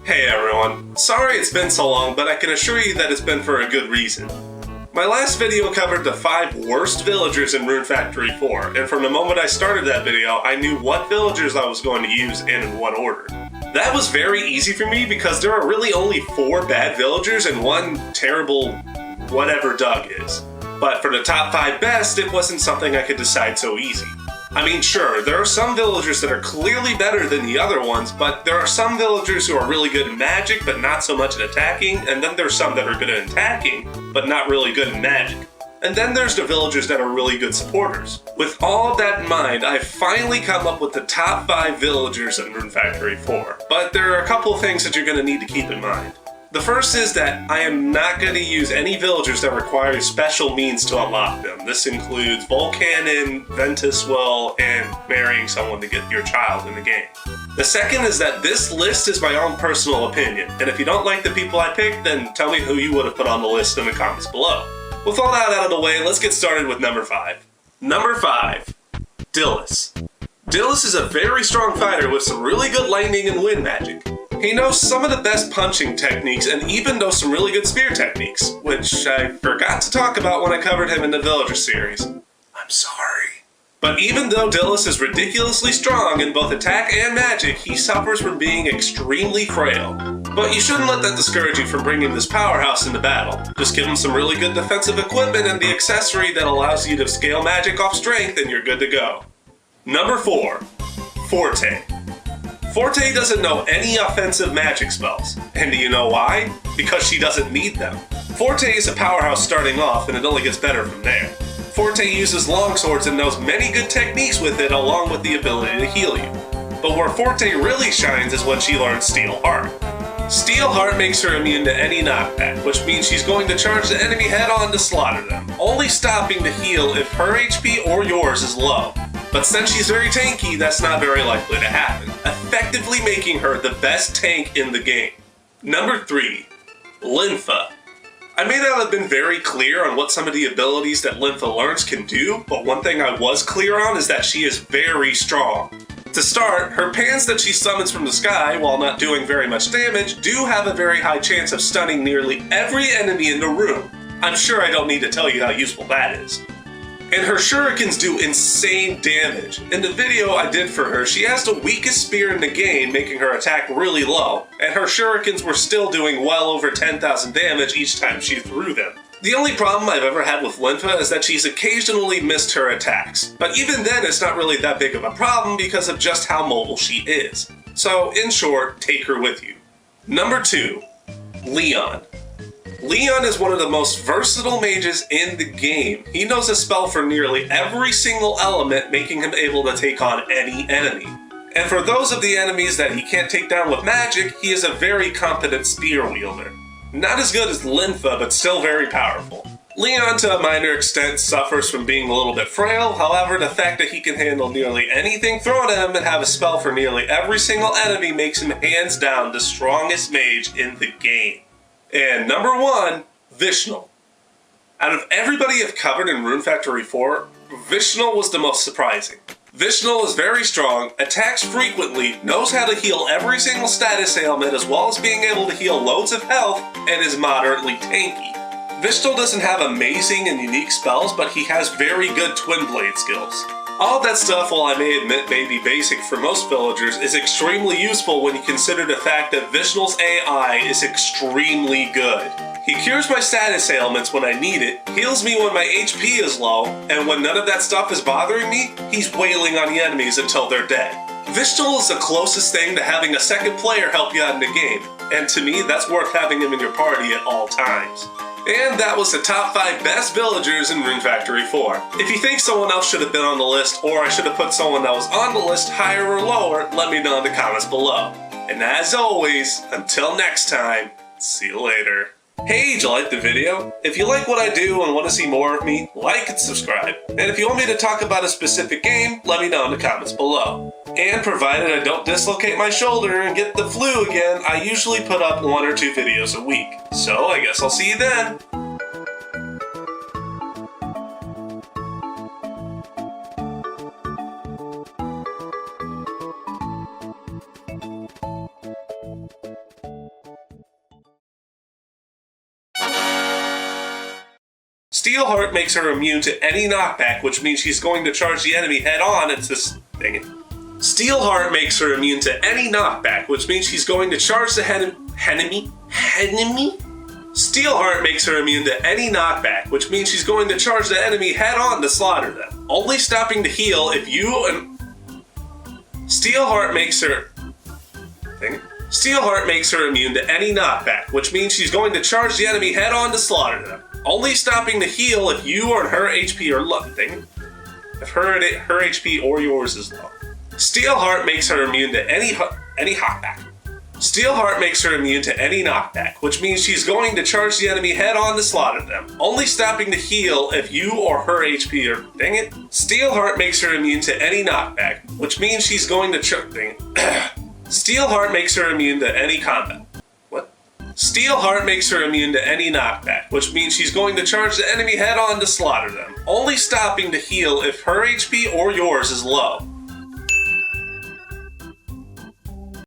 Hey everyone, sorry it's been so long, but I can assure you that it's been for a good reason. My last video covered the 5 worst villagers in Rune Factory 4, and from the moment I started that video, I knew what villagers I was going to use and in what order. That was very easy for me because there are really only 4 bad villagers and 1 terrible whatever Doug is. But for the top 5 best, it wasn't something I could decide so easy. I mean, sure, there are some villagers that are clearly better than the other ones, but there are some villagers who are really good in magic, but not so much at attacking, and then there's some that are good at attacking, but not really good in magic. And then there's the villagers that are really good supporters. With all of that in mind, I've finally come up with the top 5 villagers in Rune Factory 4, but there are a couple of things that you're going to need to keep in mind. The first is that I am not going to use any villagers that require special means to unlock them. This includes Volcanon, Ventus Will, and marrying someone to get your child in the game. The second is that this list is my own personal opinion, and if you don't like the people I picked, then tell me who you would have put on the list in the comments below. With all that out of the way, let's get started with number 5. Number 5. Dylas. Dylas is a very strong fighter with some really good lightning and wind magic. He knows some of the best punching techniques and even knows some really good spear techniques, which I forgot to talk about when I covered him in the Villager series. I'm sorry. But even though Dylas is ridiculously strong in both attack and magic, he suffers from being extremely frail. But you shouldn't let that discourage you from bringing this powerhouse into battle. Just give him some really good defensive equipment and the accessory that allows you to scale magic off strength and you're good to go. Number 4. Forte. Forte doesn't know any offensive magic spells. And do you know why? Because she doesn't need them. Forte is a powerhouse starting off, and it only gets better from there. Forte uses longswords and knows many good techniques with it, along with the ability to heal you. But where Forte really shines is when she learns Steel Heart. Steel Heart makes her immune to any knockback, which means she's going to charge the enemy head-on to slaughter them, only stopping to heal if her HP or yours is low. But since she's very tanky, that's not very likely to happen, effectively making her the best tank in the game. Number 3. Lympha. I may not have been very clear on what some of the abilities that Lympha learns can do, but one thing I was clear on is that she is very strong. To start, her pans that she summons from the sky, while not doing very much damage, do have a very high chance of stunning nearly every enemy in the room. I'm sure I don't need to tell you how useful that is. And her shurikens do insane damage. In the video I did for her, she has the weakest spear in the game, making her attack really low, and her shurikens were still doing well over 10,000 damage each time she threw them. The only problem I've ever had with Lympha is that she's occasionally missed her attacks, but even then it's not really that big of a problem because of just how mobile she is. So, in short, take her with you. Number 2. Leon. Leon is one of the most versatile mages in the game. He knows a spell for nearly every single element, making him able to take on any enemy. And for those of the enemies that he can't take down with magic, he is a very competent spear wielder. Not as good as Lympha, but still very powerful. Leon, to a minor extent, suffers from being a little bit frail. However, the fact that he can handle nearly anything thrown at him and have a spell for nearly every single enemy makes him hands down the strongest mage in the game. And number 1, Vishnal. Out of everybody I've covered in Rune Factory 4, Vishnal was the most surprising. Vishnal is very strong, attacks frequently, knows how to heal every single status ailment as well as being able to heal loads of health, and is moderately tanky. Vishnal doesn't have amazing and unique spells, but he has very good twin blade skills. All that stuff, while I may admit may be basic for most villagers, is extremely useful when you consider the fact that Vishnal's AI is extremely good. He cures my status ailments when I need it, heals me when my HP is low, and when none of that stuff is bothering me, he's wailing on the enemies until they're dead. Vishnal is the closest thing to having a second player help you out in the game, and to me, that's worth having him in your party at all times. And that was the top 5 best villagers in Rune Factory 4. If you think someone else should have been on the list, or I should have put someone that was on the list higher or lower, let me know in the comments below. And as always, until next time, see you later. Hey, did you like the video? If you like what I do and want to see more of me, like and subscribe. And if you want me to talk about a specific game, let me know in the comments below. And provided I don't dislocate my shoulder and get the flu again, I usually put up 1 or 2 videos a week. So I guess I'll see you then. Steel Heart makes her immune to any knockback, which means she's going to charge the enemy head on. It's this. Dang it. Steel Heart makes her immune to any knockback, which means she's going to charge the enemy. Steel Heart makes her immune to any knockback, which means she's going to charge the enemy head on to slaughter them, only stopping to heal if you and Steel Heart makes her. Dang it. Steel Heart makes her immune to any knockback, which means she's going to charge the enemy head on to slaughter them, only stopping to heal if you or her HP are low. Dang it. If her HP or yours is low. Steel Heart makes her immune to any knockback. Steel Heart makes her immune to any knockback, which means she's going to charge the enemy head on to slaughter them, only stopping to heal if you or her HP are. Dang it. Steel Heart makes her immune to any knockback, which means she's going to dang it. Steel Heart makes her immune to any combat. What? Steel Heart makes her immune to any knockback, which means she's going to charge the enemy head on to slaughter them, only stopping to heal if her HP or yours is low.